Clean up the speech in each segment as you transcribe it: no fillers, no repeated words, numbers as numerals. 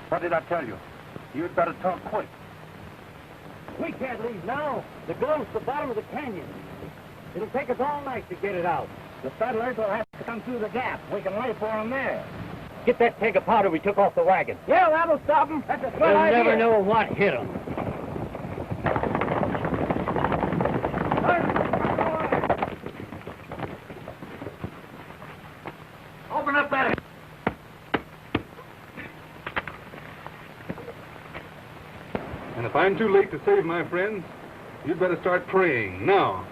What did I tell you? You'd better talk quick. We can't leave now. The gold's at the bottom of the canyon. It'll take us all night to get it out. The settlers will have to come through the gap. We can lay for them there. Get that keg of powder we took off the wagon. Yeah, that'll stop them. That's a good idea. We'll never know what hit them. Open up that... And if I'm too late to save my friends, you'd better start praying now.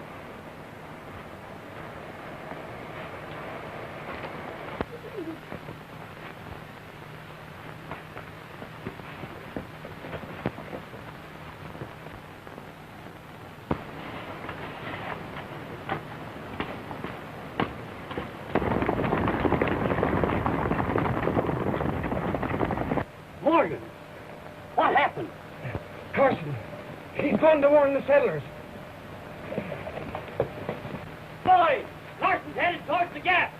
Morgan, what happened? Carson, he's gone to warn the settlers. Boys, Carson's headed towards the gap.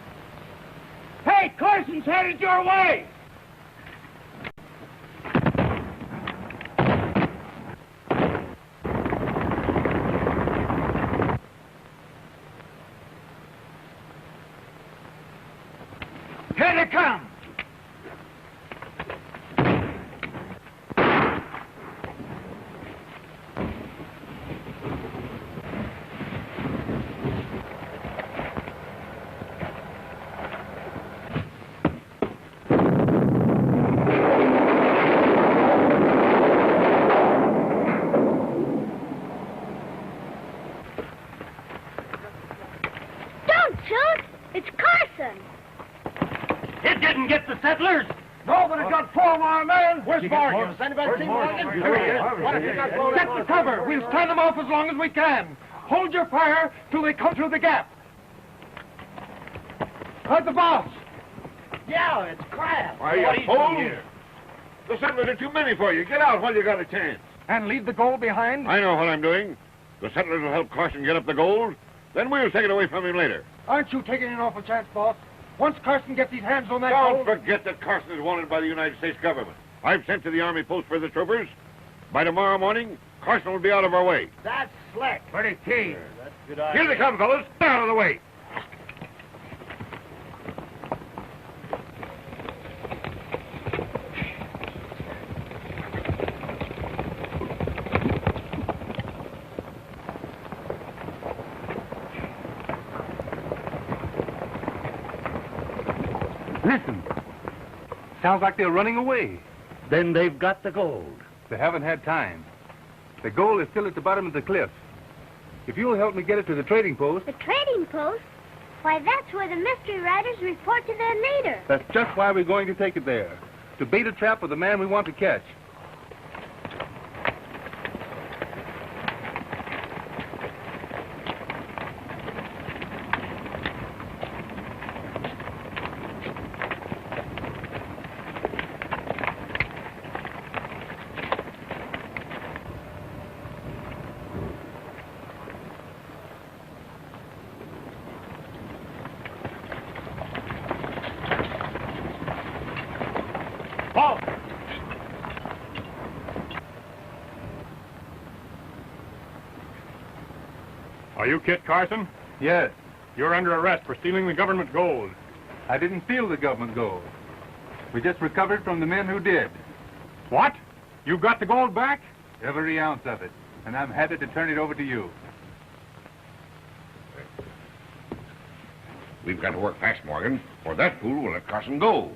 Hey, Carson's headed your way. Here they come. It's Carson! It didn't get the settlers! No, but it got 4 of our men! Where's Morgan? Has anybody seen Morgan? Get the cover. We'll stand them off as long as we can. Hold your fire till they come through the gap. How's the boss? Yeah, it's Crab. Why, you fool? The settlers are too many for you. Get out while you got a chance. And leave the gold behind? I know what I'm doing. The settlers will help Carson get up the gold. Then we'll take it away from him later. Aren't you taking an awful chance, boss? Once Carson gets his hands on that Don't gold... forget that Carson is wanted by the United States government. I've sent to the army post for the troopers. By tomorrow morning, Carson will be out of our way. That's slick. Pretty keen. That's a good idea. Here they come, fellas. Get out of the way. Listen. Sounds like they're running away. Then they've got the gold. They haven't had time. The gold is still at the bottom of the cliff. If you'll help me get it to the trading post... The trading post? Why, that's where the mystery riders report to their leader. That's just why we're going to take it there. To bait a trap for the man we want to catch. Are you Kit Carson? Yes. You're under arrest for stealing the government gold. I didn't steal the government gold. We just recovered from the men who did. What? You got the gold back? Every ounce of it. And I'm happy to turn it over to you. We've got to work fast, Morgan, or that fool will let Carson go.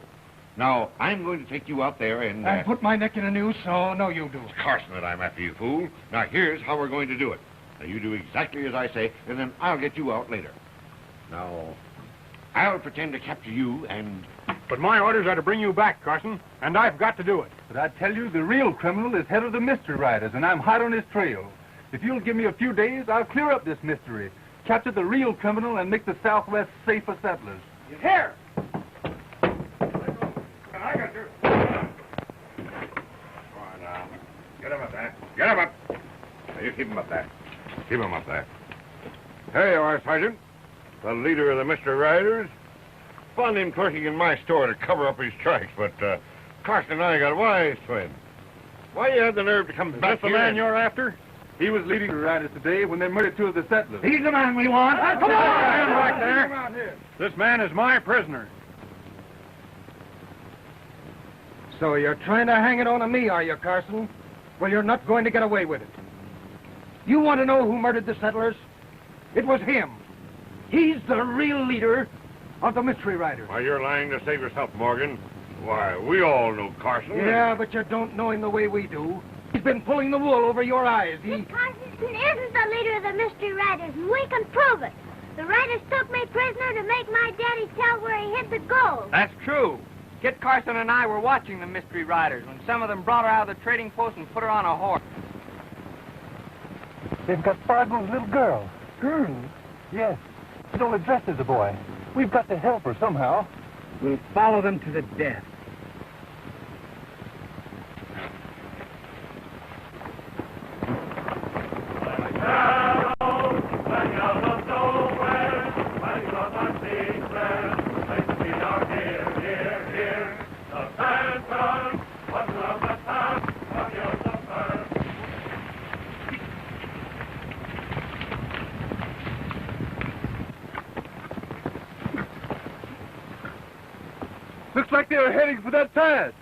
Now, I'm going to take you out there and... I put my neck in a noose, so no, you do. It's Carson that I'm after, you fool. Now, here's how we're going to do it. Now, you do exactly as I say, and then I'll get you out later. Now, I'll pretend to capture you and... But my orders are to bring you back, Carson, and I've got to do it. But I tell you, the real criminal is head of the mystery riders, and I'm hot on his trail. If you'll give me a few days, I'll clear up this mystery, capture the real criminal, and make the Southwest safe for settlers. Here! I got you. Come on now. Get him up there. Get him up. Now, you keep him up there. Keep him up there. Here you are, Sergeant. The leader of the Mystery Riders. Found him clerking in my store to cover up his tracks, but Carson and I got wise to him. Why you had the nerve to come back Is this the here? man you're after? He was leading the riders today when they murdered two of the settlers. He's the man we want. Come Stand on! back there. This man is my prisoner. So you're trying to hang it on me, are you, Carson? Well, you're not going to get away with it. You want to know who murdered the settlers? It was him. He's the real leader of the Mystery Riders. Why, you're lying to save yourself, Morgan. Why, we all know Carson. Yeah, but you don't know him the way we do. He's been pulling the wool over your eyes. But Carson isn't the leader of the Mystery Riders, and we can prove it. The Riders took me prisoner to make my daddy tell where he hid the gold. That's true. Kit Carson and I were watching the Mystery Riders when some of them brought her out of the trading post and put her on a horse. They've got Fargo's little girl. Girl? Yes. She's only dressed as a boy. We've got to help her somehow. We'll follow them to the death. Looks like they were heading for that pass.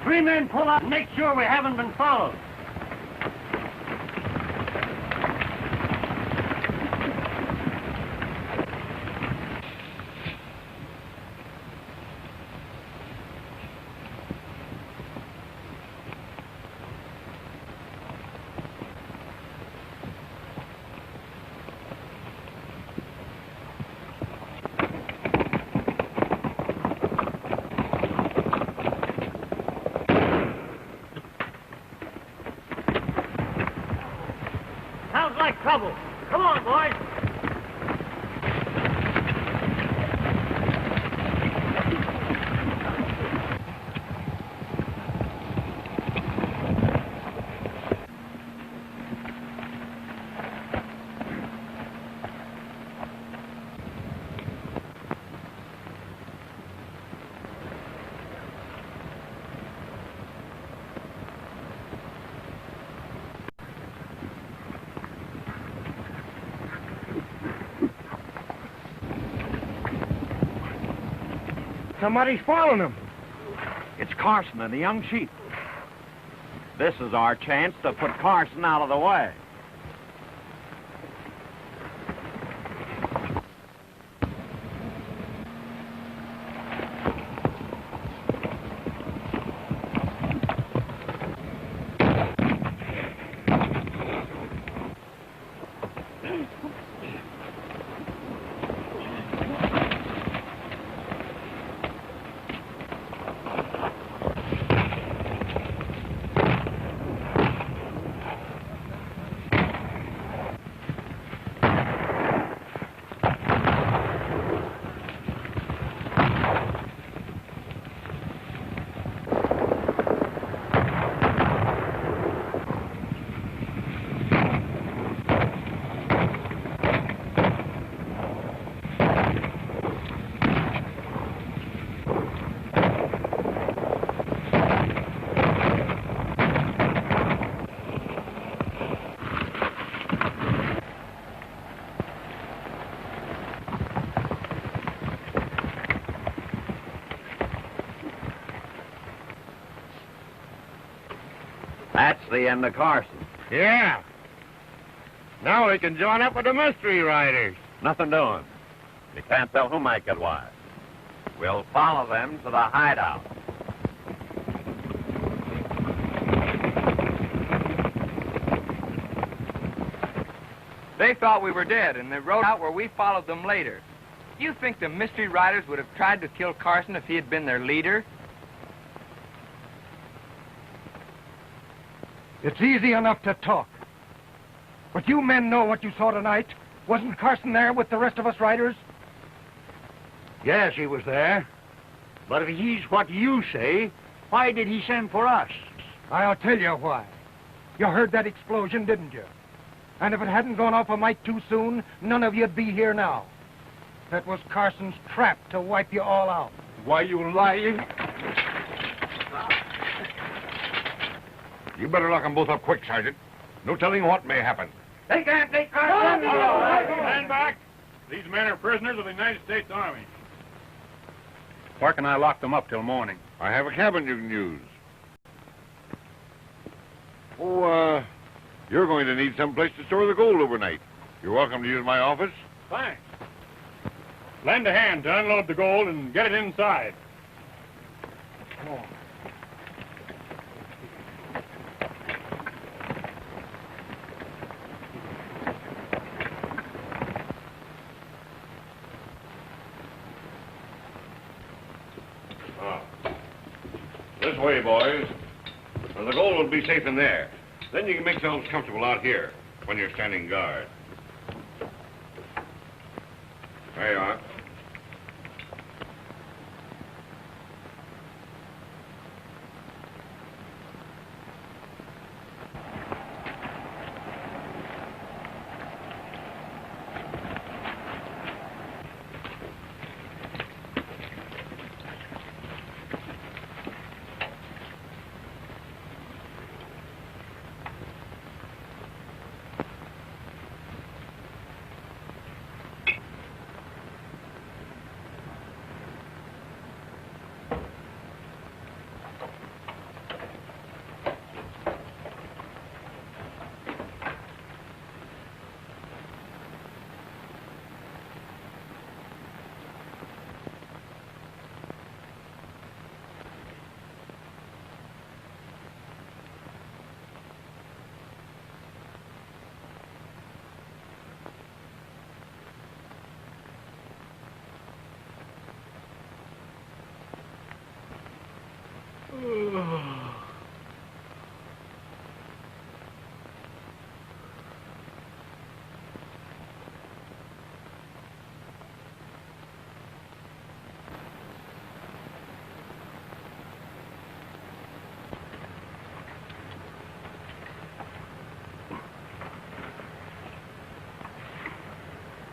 3 men pull up and make sure we haven't been followed. Sounds like trouble. Come on, boys. Somebody's following them. It's Carson and the young sheep. This is our chance to put Carson out of the way. That's the end of Carson. Yeah. Now we can join up with the Mystery Riders. Nothing doing. We can't tell who might get wise. We'll follow them to the hideout. They thought we were dead, and they rode out where we followed them later. You think the Mystery Riders would have tried to kill Carson if he had been their leader? It's easy enough to talk. But you men know what you saw tonight. Wasn't Carson there with the rest of us riders? Yes, he was there. But if he's what you say, why did he send for us? I'll tell you why. You heard that explosion, didn't you? And if it hadn't gone off a mite too soon, none of you'd be here now. That was Carson's trap to wipe you all out. Why, you lying? You better lock them both up quick, Sergeant. No telling what may happen. They can't take Carson. Stand back. These men are prisoners of the United States Army. Where can I lock them up till morning? I have a cabin you can use. Oh, you're going to need some place to store the gold overnight. You're welcome to use my office. Thanks. Lend a hand to unload the gold and get it inside. This way, boys. Well, the gold will be safe in there. Then you can make yourselves comfortable out here when you're standing guard. There you are.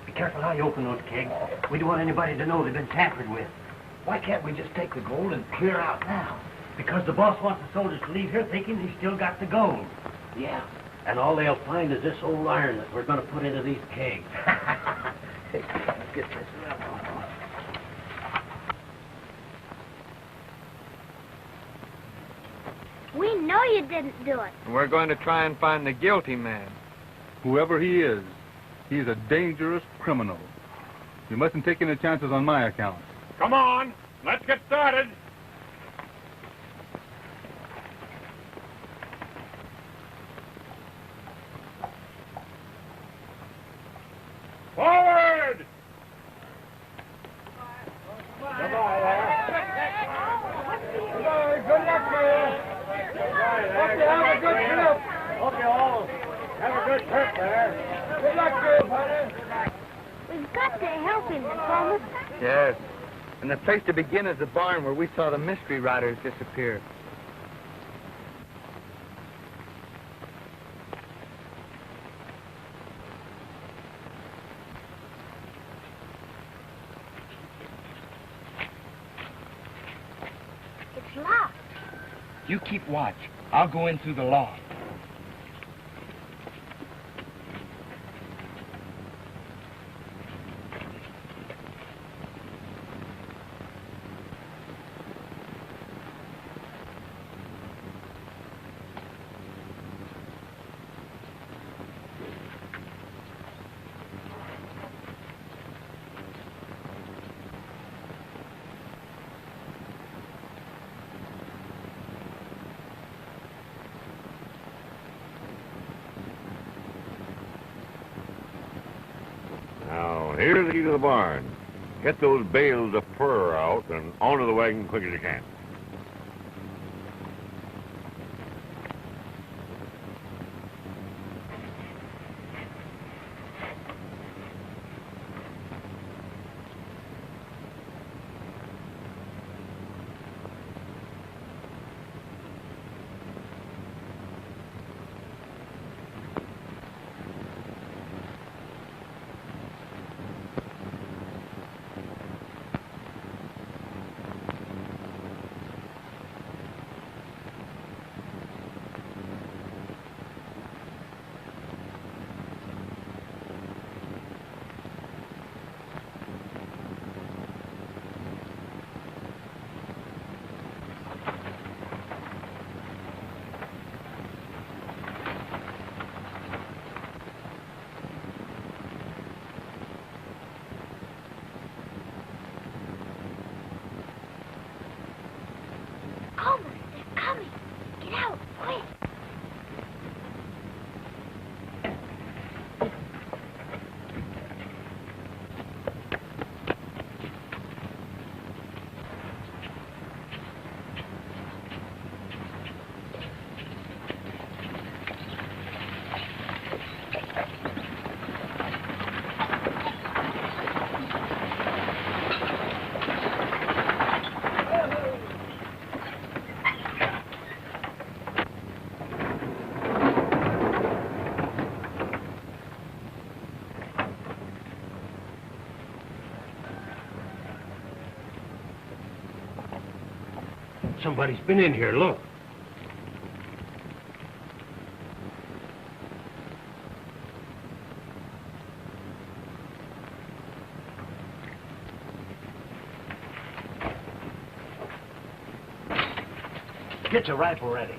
Be careful how you open those kegs. We don't want anybody to know they've been tampered with. Why can't we just take the gold and clear out now? Because the boss wants the soldiers to leave here thinking he's still got the gold. Yeah. And all they'll find is this old iron that we're going to put into these kegs. Let's get this up. We know you didn't do it. We're going to try and find the guilty man. Whoever he is, he's a dangerous criminal. You mustn't take any chances on my account. Come on, let's get started. Forward! Goodbye there. Good luck to you. Hope you have a good trip. Hope you all have a good trip there. Good luck to you, buddy. We've got to help him, Thomas. Yes. And the place to begin is the barn where we saw the mystery riders disappear. It's locked. You keep watch. I'll go in through the loft. Now, here's the key to the barn. Get those bales of fur out and onto the wagon quick as you can. Somebody's been in here, look. Get your rifle ready.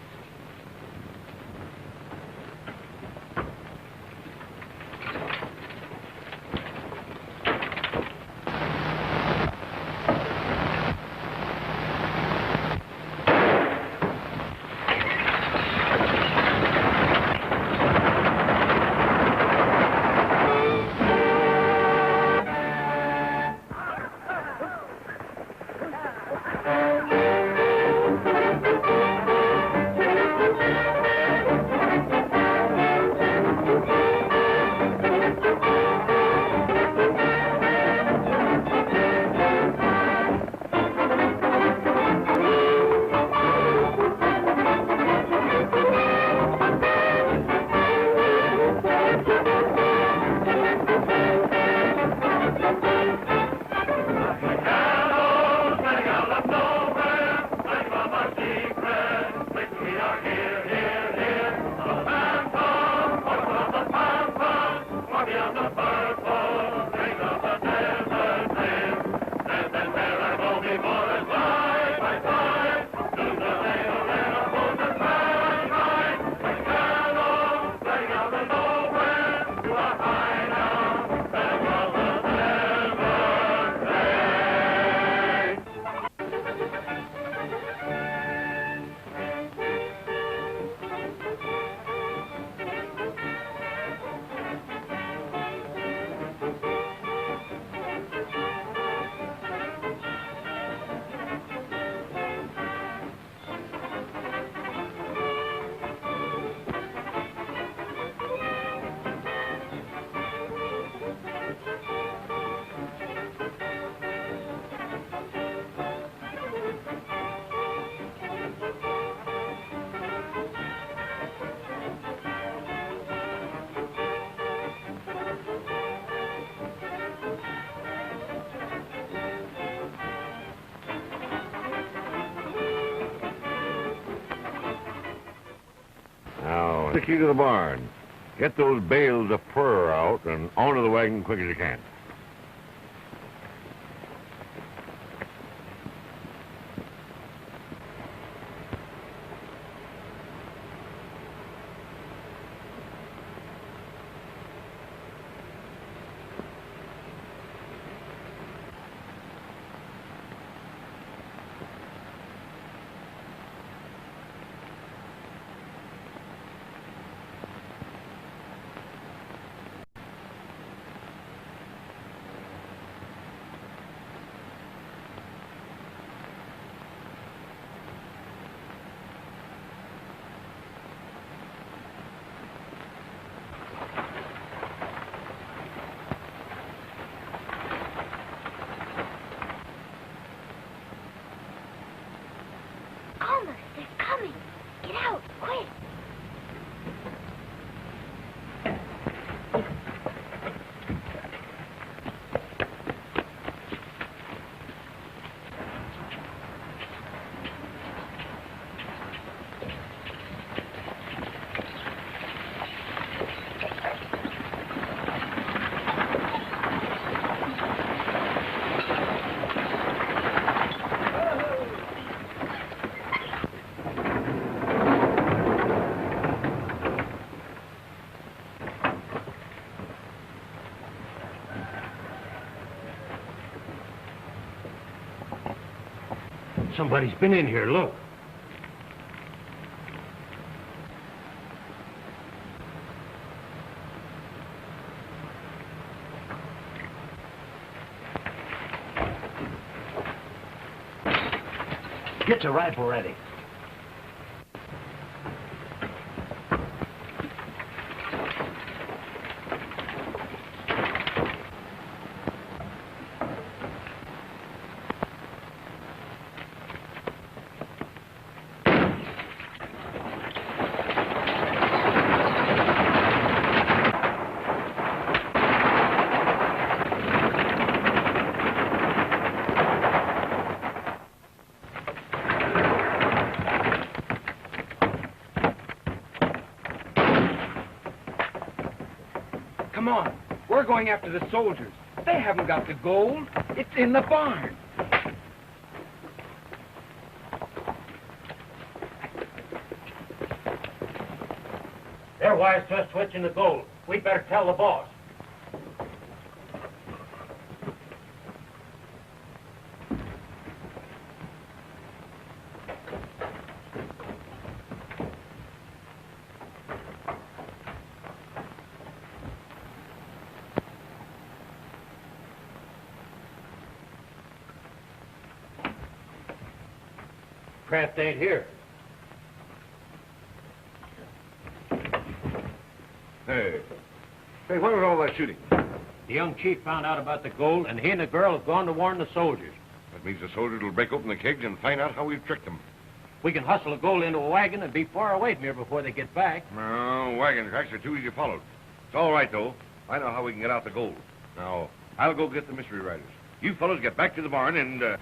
Now, the key to the barn. Get those bales of fur out and onto the wagon quick as you can. Almost. They're coming. Get out, quick. Somebody's been in here, look. Get your rifle ready. going after the soldiers. They haven't got the gold. It's in the barn. They're wise to us switching the gold. We'd better tell the boss. Kraft ain't here. Hey. Hey, what was all that shooting? The young chief found out about the gold, and he and the girl have gone to warn the soldiers. That means the soldiers will break open the kegs and find out how we've tricked them. We can hustle the gold into a wagon and be far away from here before they get back. No, wagon tracks are too easy followed. It's all right, though. I know how we can get out the gold. Now, I'll go get the mystery riders. You fellows get back to the barn and,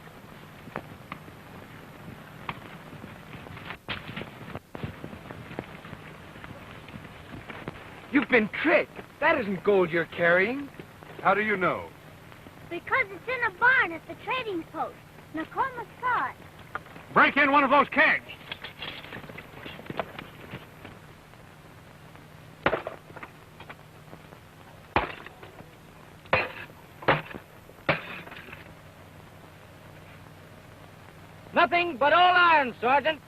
You've been tricked. That isn't gold you're carrying. How do you know? Because it's in a barn at the trading post. Nakoma saw it. Break in one of those kegs. Nothing but all iron, Sergeant.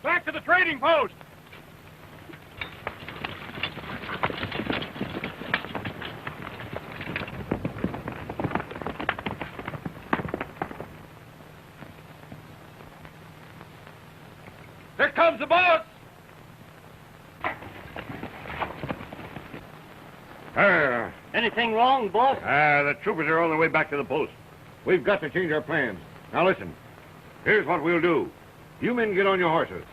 Back to the trading post. Here comes the boss! Anything wrong, boss? the troopers are on their way back to the post. We've got to change our plans. Now, listen. Here's what we'll do. You men get on your horses.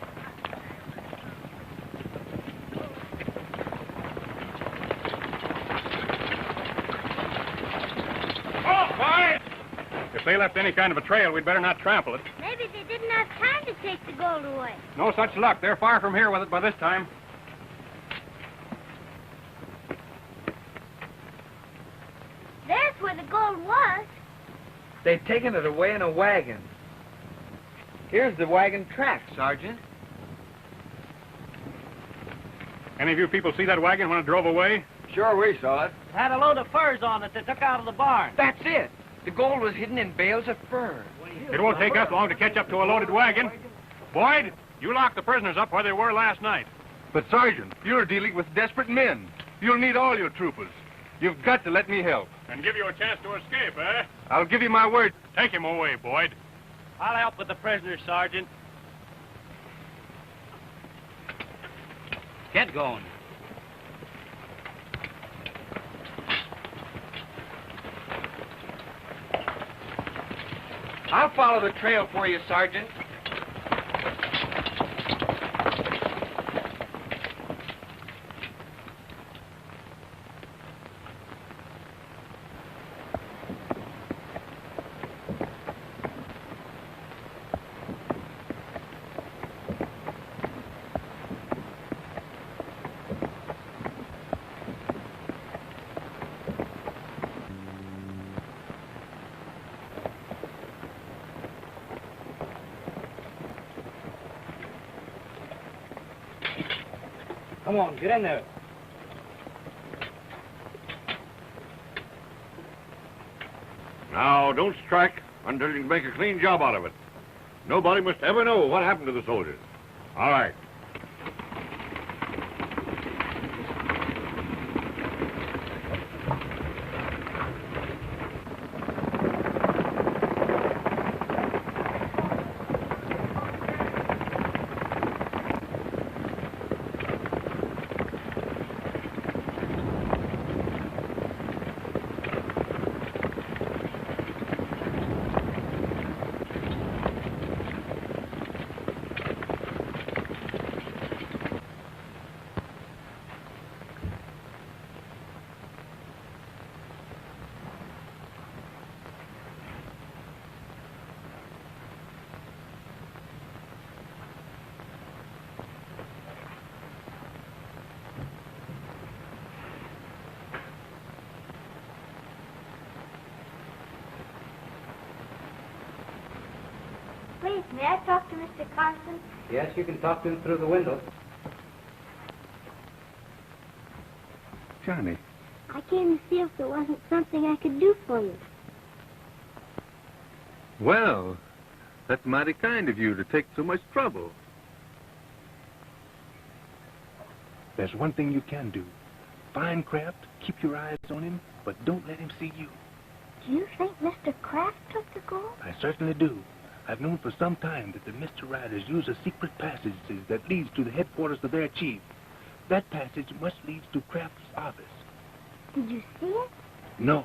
If they left any kind of a trail, we'd better not trample it. Maybe they didn't have time to take the gold away. No such luck. They're far from here with it by this time. There's where the gold was. They've taken it away in a wagon. Here's the wagon track, Sergeant. Any of you people see that wagon when it drove away? Sure, we saw it. It had a load of furs on it they took out of the barn. That's it. The gold was hidden in bales of fur. It won't take us long to catch up to a loaded wagon. Boyd, you lock the prisoners up where they were last night. But, Sergeant, you're dealing with desperate men. You'll need all your troopers. You've got to let me help. And give you a chance to escape, eh? I'll give you my word. Take him away, Boyd. I'll help with the prisoners, Sergeant. Get going. I'll follow the trail for you, Sergeant. Come on, get in there. Now, don't strike until you make a clean job out of it. Nobody must ever know what happened to the soldiers. All right. Johnny, may I talk to Mr. Carson? Yes, you can talk to him through the window. Johnny. I came to see if there wasn't something I could do for you. Well, that's mighty kind of you to take so much trouble. There's one thing you can do. Find Kraft, keep your eyes on him, but don't let him see you. Do you think Mr. Kraft took the gold? I certainly do. I've known for some time that the Mr. Riders use a secret passage that leads to the headquarters of their chief. That passage must lead to Kraft's office. Did you see it? No,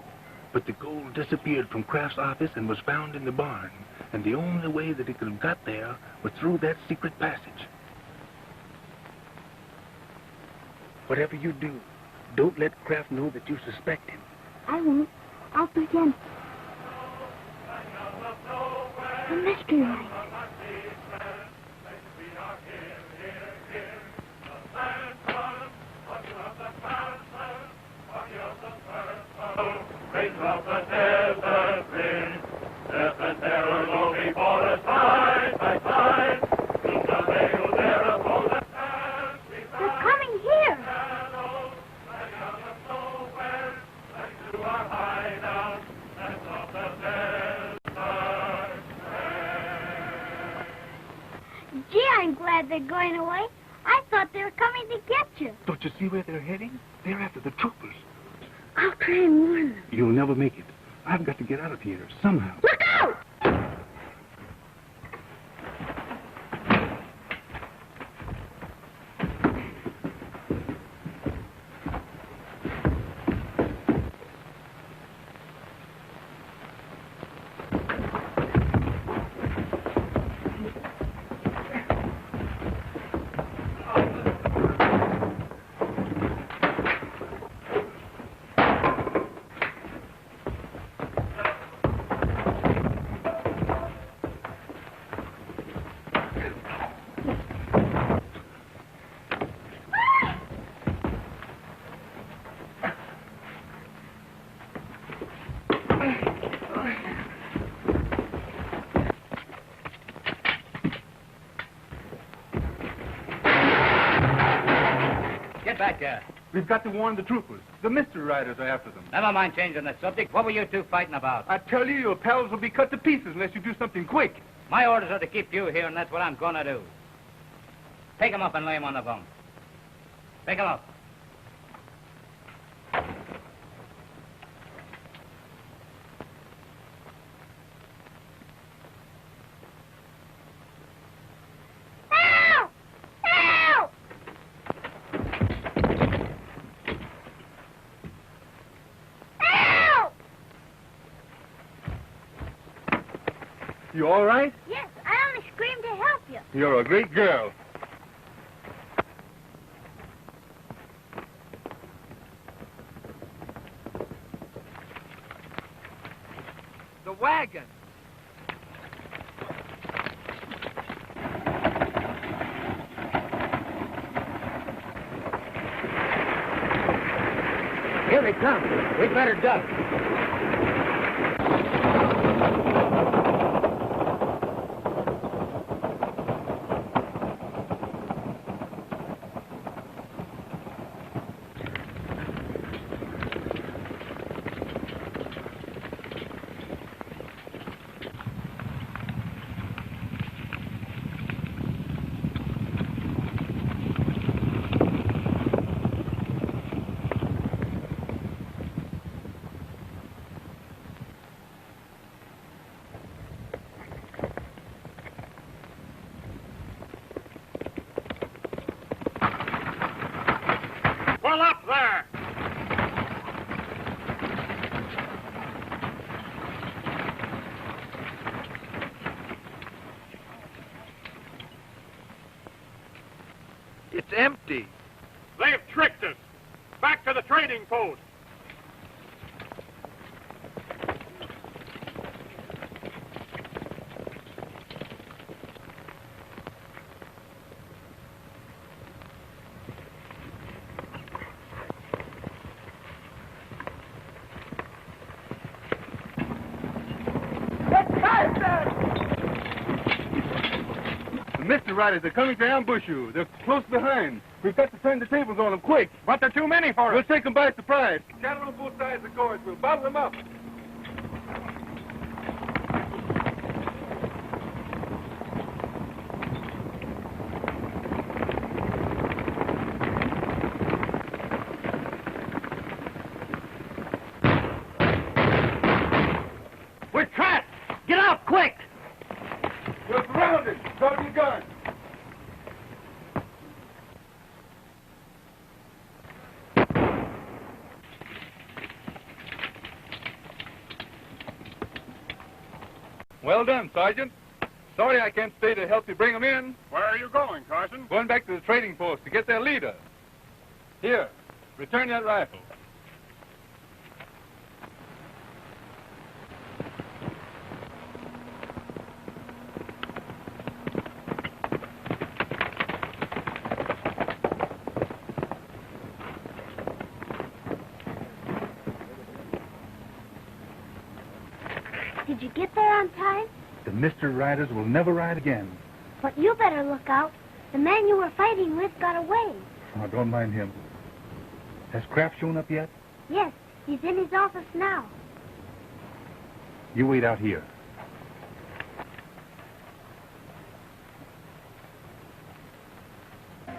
but the gold disappeared from Kraft's office and was found in the barn. And the only way that it could have got there was through that secret passage. Whatever you do, don't let Kraft know that you suspect him. I won't. I'll pretend. The mystery light. They're coming here. Gee, I'm glad they're going away. I thought they were coming to get you. Don't you see where they're heading? They're after the troopers. I'll try and warn them. You'll never make it. I've got to get out of here somehow. Look out! Get back there. We've got to warn the troopers. The mystery riders are after them. Never mind changing the subject. What were you two fighting about? I tell you, your pals will be cut to pieces unless you do something quick. My orders are to keep you here, and that's what I'm going to do. Take him up and lay him on the bunk. Take him up. Help! Help! Help! You all right? Yes, I only screamed to help you. You're a great girl. The wagon. Here they come. We'd better duck. Pull up there! It's empty. They've tricked us. Back to the trading post. The mystery riders are coming to ambush you. They're close behind. We've got to turn the tables on them quick. But there are too many for us. We'll take them by surprise. Scatter on both sides of the gorge. We'll bottle them up. We're trapped! Get out, quick! We're surrounded. Drop your gun. Well done, Sergeant. Sorry I can't stay to help you bring them in. Where are you going, Carson? Going back to the trading post to get their leader. Here, return that rifle. Did you get there on time? The mystery riders will never ride again. But you better look out. The man you were fighting with got away. Oh, don't mind him. Has Kraft shown up yet? Yes, he's in his office now. You wait out here. You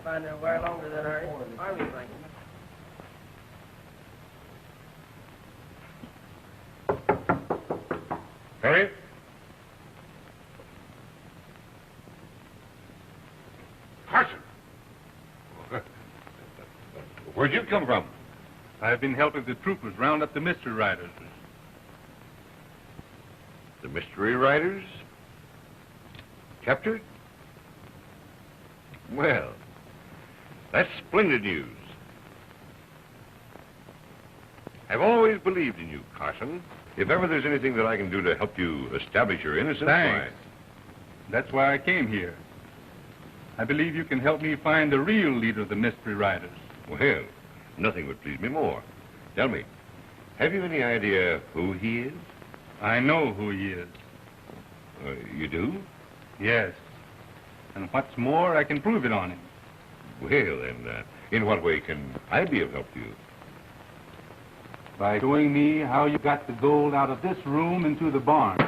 find that way longer than I was thinking. Harry? Carson! Where'd you come from? I've been helping the troopers round up the mystery riders. The mystery riders? Captured? Well, that's splendid news. I've always believed in you, Carson. If ever there's anything that I can do to help you establish your innocence, Thanks. That's why I came here. I believe you can help me find the real leader of the mystery riders. Well, nothing would please me more. Tell me, have you any idea who he is? I know who he is. You do? Yes. And what's more, I can prove it on him. Well, then, in what way can I be of help to you? By showing me how you got the gold out of this room into the barn.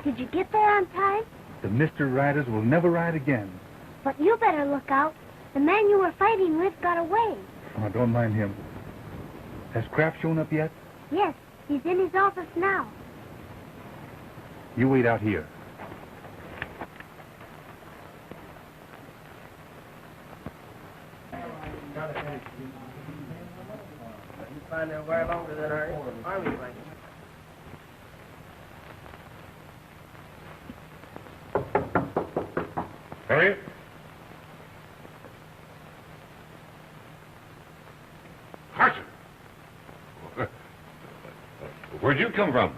Did you get there on time? The mystery riders will never ride again. But you better look out. The man you were fighting with got away. Oh, don't mind him. Has Kraft shown up yet? Yes, he's in his office now. You wait out here. You find they're way longer than our army blanket. Harriet? Carson! Where'd you come from?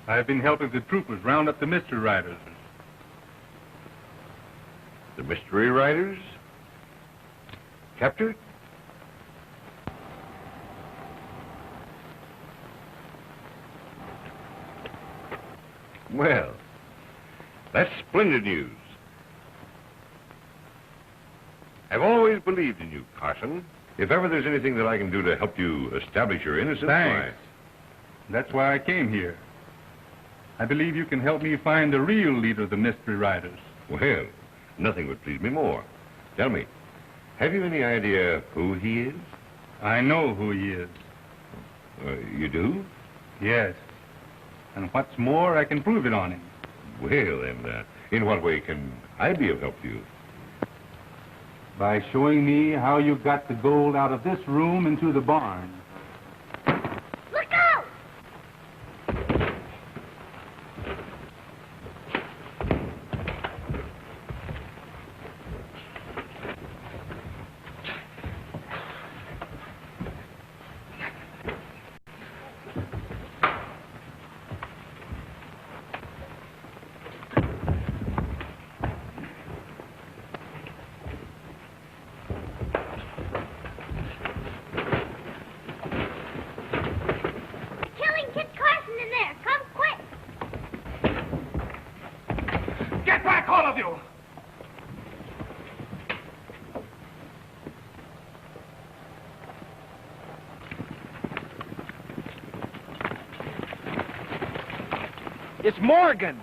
I've been helping the troopers round up the mystery riders. The mystery riders? Captured? Well, that's splendid news. I've always believed in you, Carson. If ever there's anything that I can do to help you establish your innocence, Thanks. That's why I came here. I believe you can help me find the real leader of the mystery riders. Well, nothing would please me more. Tell me, have you any idea who he is? I know who he is. You do? Yes. And what's more, I can prove it on him. Well, then, in what way can I be of help to you? By showing me how you got the gold out of this room into the barn. Look out! It's Morgan.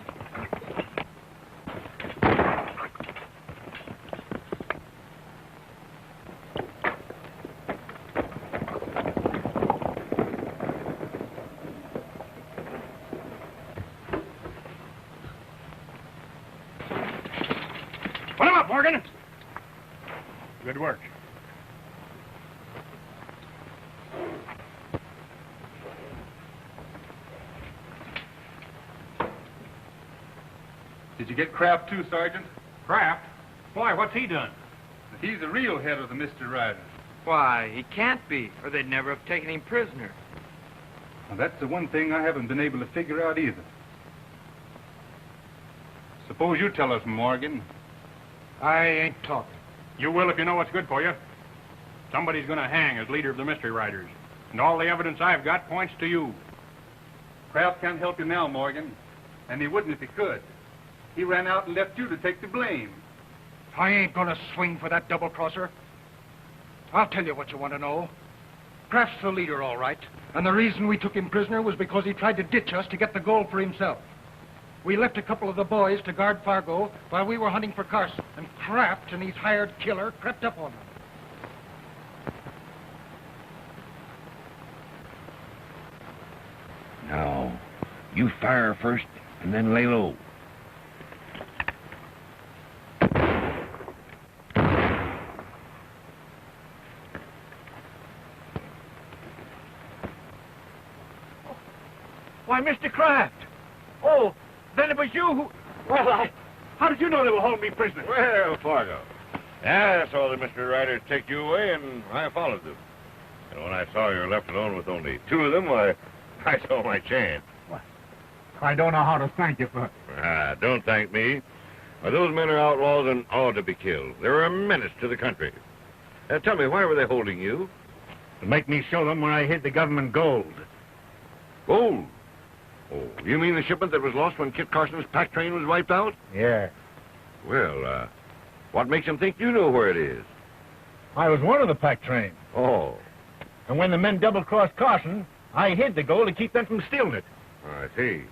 Put him up, Morgan. Good work. Did you get Kraft too, Sergeant? Kraft? Why, what's he done? He's the real head of the mystery riders. Why, he can't be, or they'd never have taken him prisoner. Well, that's the one thing I haven't been able to figure out either. Suppose you tell us, Morgan. I ain't talking. You will if you know what's good for you. Somebody's going to hang as leader of the mystery riders. And all the evidence I've got points to you. Kraft can't help you now, Morgan. And he wouldn't if he could. He ran out and left you to take the blame. I ain't gonna swing for that double-crosser. I'll tell you what you want to know. Kraft's the leader, all right. And the reason we took him prisoner was because he tried to ditch us to get the gold for himself. We left a couple of the boys to guard Fargo while we were hunting for Carson. And Kraft and his hired killer crept up on them. Now, you fire first and then lay low. Why, Mr. Kraft. Oh, then it was you who... Well, how did you know they were holding me prisoner? Well, Fargo. Yeah, I saw the mystery riders take you away, and I followed them. And when I saw you were left alone with only two of them, I saw my chance. I don't know how to thank you for it. Don't thank me. Those men are outlaws and ought to be killed. They're a menace to the country. Tell me, why were they holding you? To make me show them where I hid the government gold. Gold? Oh, you mean the shipment that was lost when Kit Carson's pack train was wiped out? Yeah. Well, what makes them think you know where it is? I was one of the pack train. Oh. And when the men double-crossed Carson, I hid the gold to keep them from stealing it. I see.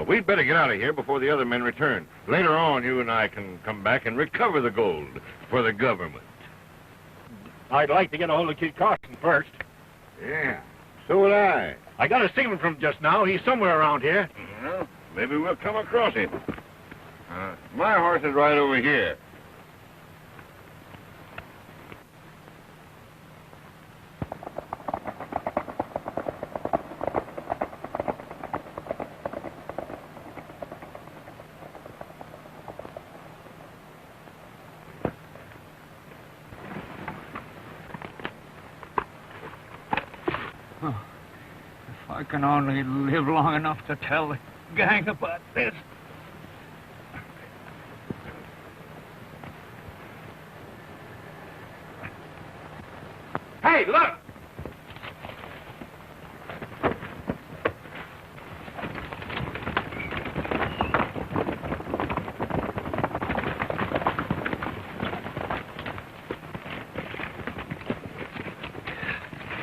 We'd better get out of here before the other men return. Later on, you and I can come back and recover the gold for the government. I'd like to get a hold of Kit Carson first. Yeah, so would I. I got a signal from just now. He's somewhere around here. Well, maybe we'll come across him. My horse is right over here. can only live long enough to tell the gang about this. Hey, look!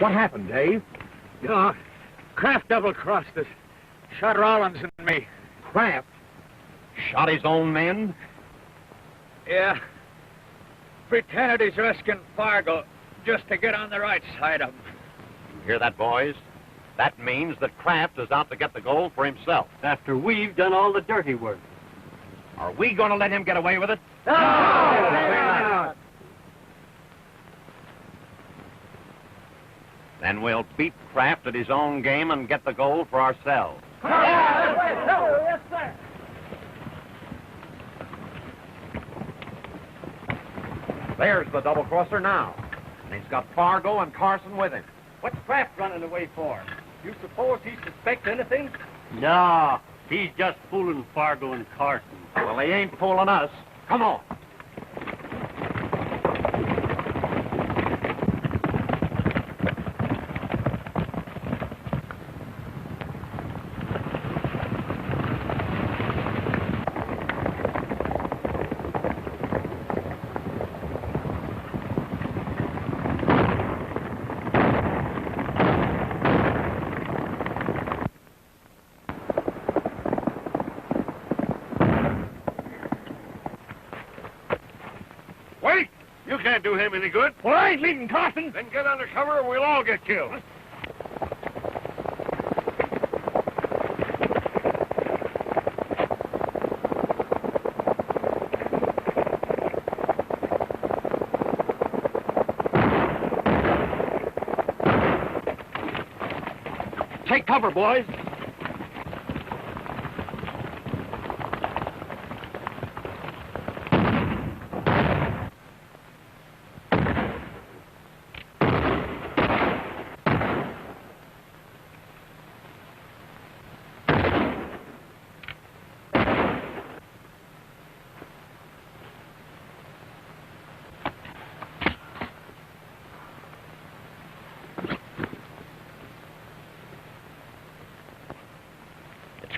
What happened, Dave? Kraft double-crossed us. Shot Rollins and me. Kraft shot his own men? Yeah. Pretended he's risking Fargo just to get on the right side of him. You hear that, boys? That means that Kraft is out to get the gold for himself. After we've done all the dirty work. Are we going to let him get away with it? No! Then we'll beat Kraft at his own game and get the gold for ourselves. Yes, sir. There's the double-crosser now. And he's got Fargo and Carson with him. What's Kraft running away for? You suppose he suspects anything? No, he's just fooling Fargo and Carson. Well, he ain't fooling us. Come on. Wait! You can't do him any good. Well, I ain't leading Carson. Then get under cover or we'll all get killed. Take cover, boys.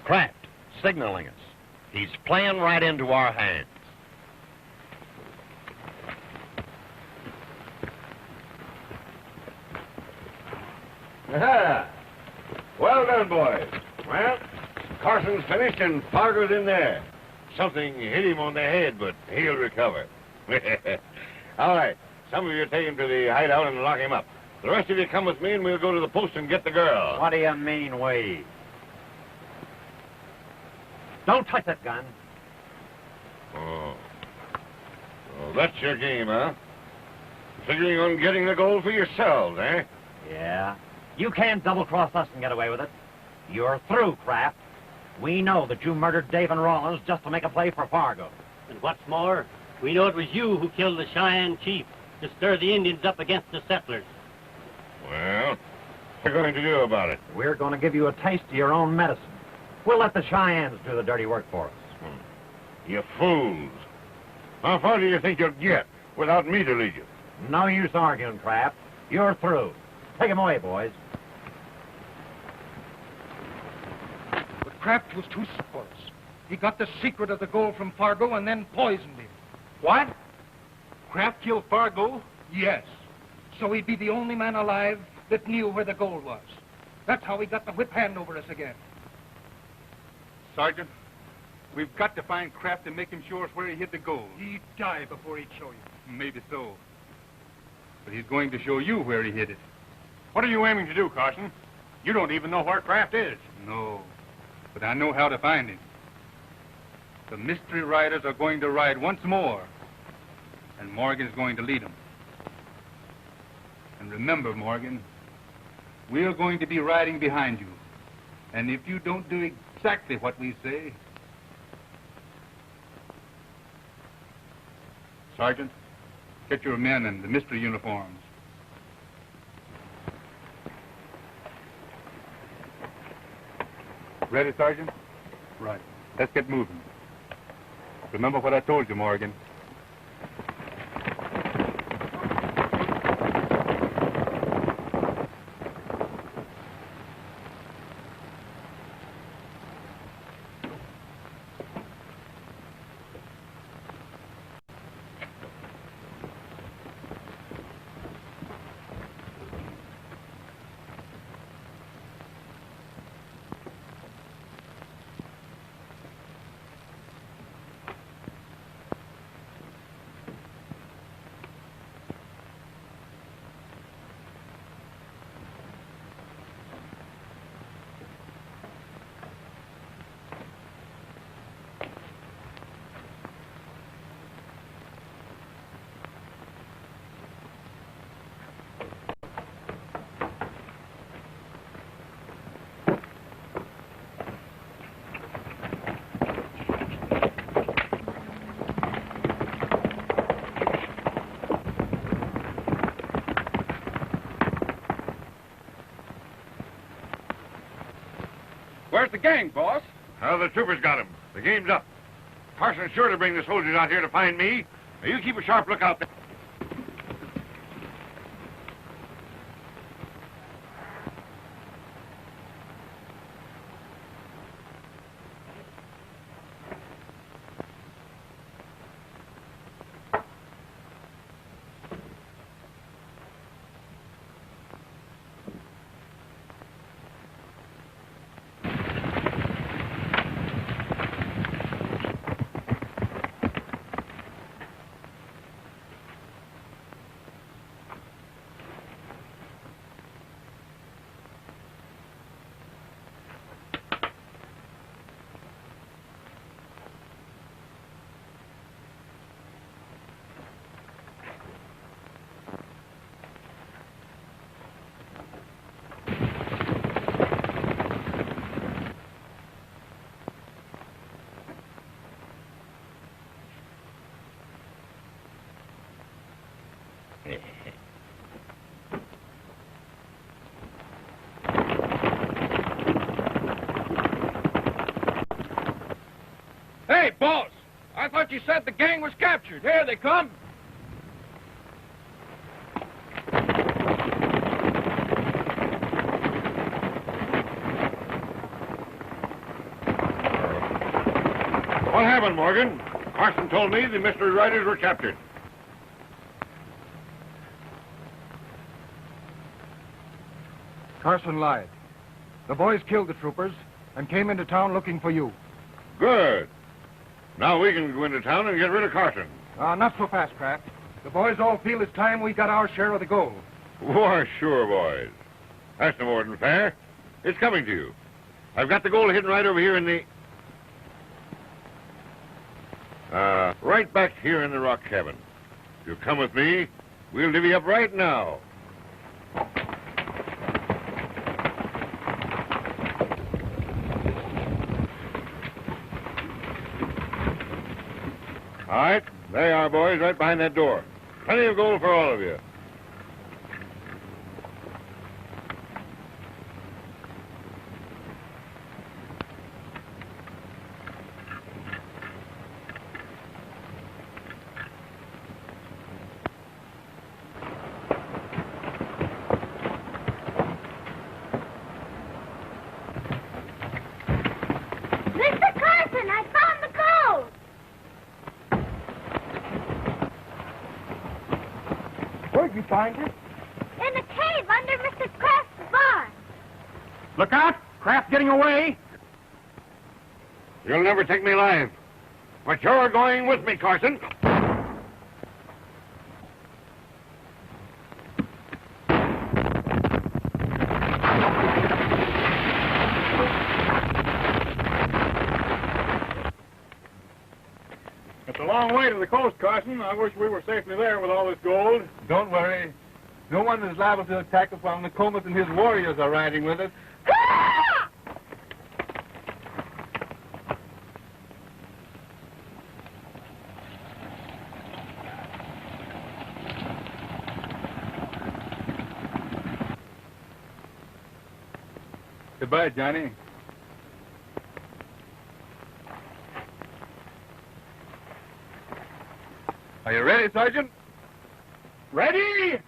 Kraft, signaling us. He's playing right into our hands. Aha! Well done, boys. Well, Carson's finished and Fargo's in there. Something hit him on the head, but he'll recover. All right. Some of you take him to the hideout and lock him up. The rest of you come with me and we'll go to the post and get the girl. What do you mean, we? Don't touch that gun. Oh. Well, that's your game, huh? Figuring on getting the gold for yourselves, eh? Yeah. You can't double-cross us and get away with it. You're through, Kraft. We know that you murdered Dave and Rollins just to make a play for Fargo. And what's more, we know it was you who killed the Cheyenne chief to stir the Indians up against the settlers. Well, what are you going to do about it? We're going to give you a taste of your own medicine. We'll let the Cheyennes do the dirty work for us. You fools. How far do you think you'll get without me to lead you? No use arguing, Kraft. You're through. Take him away, boys. But Kraft was too spoiled. He got the secret of the gold from Fargo and then poisoned him. What? Kraft killed Fargo? Yes. So he'd be the only man alive that knew where the gold was. That's how he got the whip hand over us again. Sergeant, we've got to find Kraft and make him show us where he hid the gold. He'd die before he'd show you. Maybe so. But he's going to show you where he hid it. What are you aiming to do, Carson? You don't even know where Kraft is. No, but I know how to find him. The mystery riders are going to ride once more, and Morgan's going to lead them. And remember, Morgan, we're going to be riding behind you. And if you don't do exactly what we say... Sergeant, get your men in the mystery uniforms. Ready, Sergeant? Right. Let's get moving. Remember what I told you, Morgan. Where's the gang, boss? The troopers got him. The game's up. Carson's sure to bring the soldiers out here to find me. Now, you keep a sharp lookout there. Hey, boss! I thought you said the gang was captured. Here they come. What happened, Morgan? Carson told me the mystery riders were captured. Carson lied. The boys killed the troopers and came into town looking for you. Good. Now we can go into town and get rid of Carson. Not so fast, Kraft. The boys all feel it's time we got our share of the gold. Why, sure, boys. That's no more than fair. It's coming to you. I've got the gold hidden right over here in the... right back here in the rock cabin. If you'll come with me, we'll divvy up right now. All right, there you are, boys, right behind that door. Plenty of gold for all of you. Mr. Carson, I found the gold! Where'd you find it? In the cave under Mr. Kraft's barn. Look out! Kraft getting away! You'll never take me alive. But you're going with me, Carson. It's a long way to the coast, Carson. I wish we were safely there with all this gold. Don't worry. No one is liable to attack us while Nokomis and his warriors are riding with us. Goodbye, Johnny. Are you ready, Sergeant? Ready?